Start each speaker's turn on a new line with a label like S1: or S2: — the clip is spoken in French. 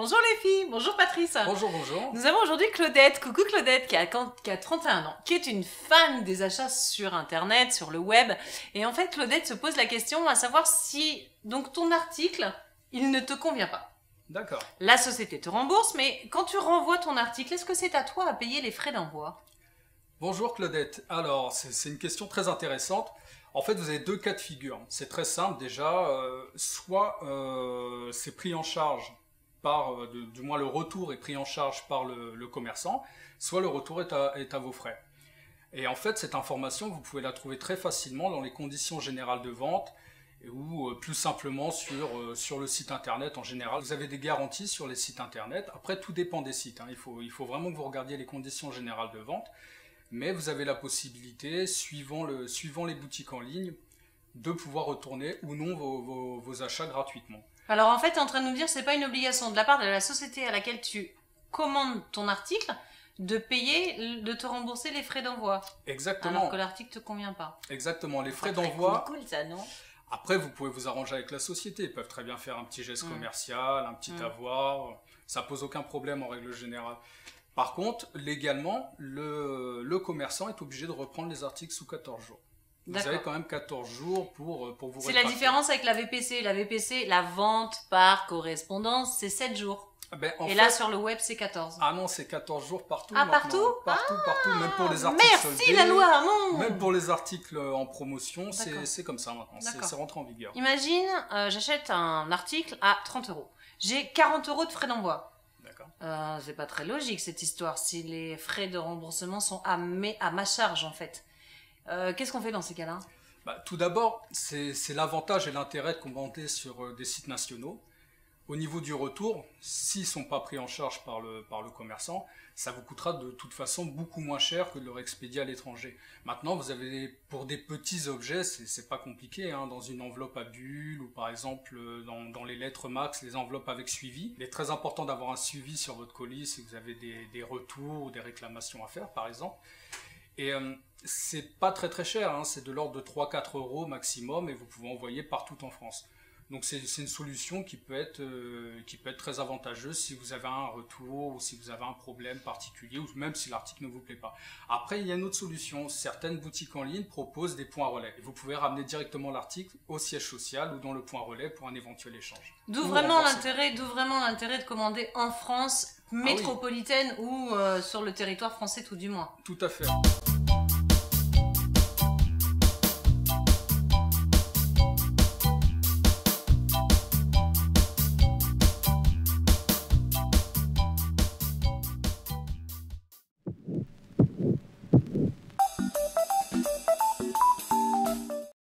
S1: Bonjour les filles, bonjour Patrice.
S2: Bonjour, bonjour.
S1: Nous avons aujourd'hui Claudette, coucou Claudette, qui a 31 ans, qui est une fan des achats sur internet, sur le web. Et en fait, Claudette se pose la question à savoir si donc ton article, il ne te convient pas.
S2: D'accord.
S1: La société te rembourse, mais quand tu renvoies ton article, est-ce que c'est à toi à payer les frais d'envoi?
S2: Bonjour Claudette. Alors, c'est une question très intéressante. En fait, vous avez deux cas de figure. C'est très simple déjà. Soit c'est pris en charge par, du moins le retour est pris en charge par le commerçant, soit le retour est à vos frais. Et en fait, cette information, vous pouvez la trouver très facilement dans les conditions générales de vente ou plus simplement sur le site internet en général. Vous avez des garanties sur les sites internet. Après, tout dépend des sites, hein. Il faut vraiment que vous regardiez les conditions générales de vente. Mais vous avez la possibilité, suivant les boutiques en ligne, de pouvoir retourner ou non vos achats gratuitement.
S1: Alors en fait, tu es en train de nous dire que ce n'est pas une obligation de la part de la société à laquelle tu commandes ton article de te rembourser les frais d'envoi.
S2: Exactement.
S1: Alors que l'article ne te convient pas.
S2: Exactement. Les frais d'envoi.
S1: Cool ça, non?
S2: Après, vous pouvez vous arranger avec la société. Ils peuvent très bien faire un petit geste commercial, un petit avoir. Ça pose aucun problème en règle générale. Par contre, légalement, le commerçant est obligé de reprendre les articles sous 14 jours. Vous avez quand même 14 jours pour vous rétracter.
S1: C'est la différence avec la VPC. La VPC, la vente par correspondance, c'est 7 jours. Là, sur le web, c'est 14.
S2: Ah non, c'est 14 jours partout.
S1: Ah,
S2: maintenant.
S1: Partout,
S2: partout, même pour les articles
S1: soldés, la loi, non.
S2: Même pour les articles en promotion, c'est comme ça maintenant. C'est rentré en vigueur.
S1: Imagine, j'achète un article à 30 €. J'ai 40 € de frais d'envoi. C'est pas très logique cette histoire si les frais de remboursement sont à ma charge en fait. Qu'est-ce qu'on fait dans ces cas-là?
S2: Tout d'abord, c'est l'avantage et l'intérêt de commander sur des sites nationaux. Au niveau du retour, s'ils ne sont pas pris en charge par le commerçant, ça vous coûtera de toute façon beaucoup moins cher que de leur expédier à l'étranger. Maintenant, vous avez pour des petits objets, c'est pas compliqué, hein, dans une enveloppe à bulles ou par exemple dans les lettres max, les enveloppes avec suivi. Il est très important d'avoir un suivi sur votre colis si vous avez des retours ou des réclamations à faire par exemple. Et c'est pas très cher, hein, c'est de l'ordre de 3-4 € maximum et vous pouvez envoyer partout en France. Donc c'est une solution qui peut être très avantageuse si vous avez un retour ou si vous avez un problème particulier ou même si l'article ne vous plaît pas. Après, il y a une autre solution. Certaines boutiques en ligne proposent des points relais. Et vous pouvez ramener directement l'article au siège social ou dans le point relais pour un éventuel échange.
S1: D'où vraiment l'intérêt de commander en France métropolitaine ou sur le territoire français tout du moins.
S2: Tout à fait.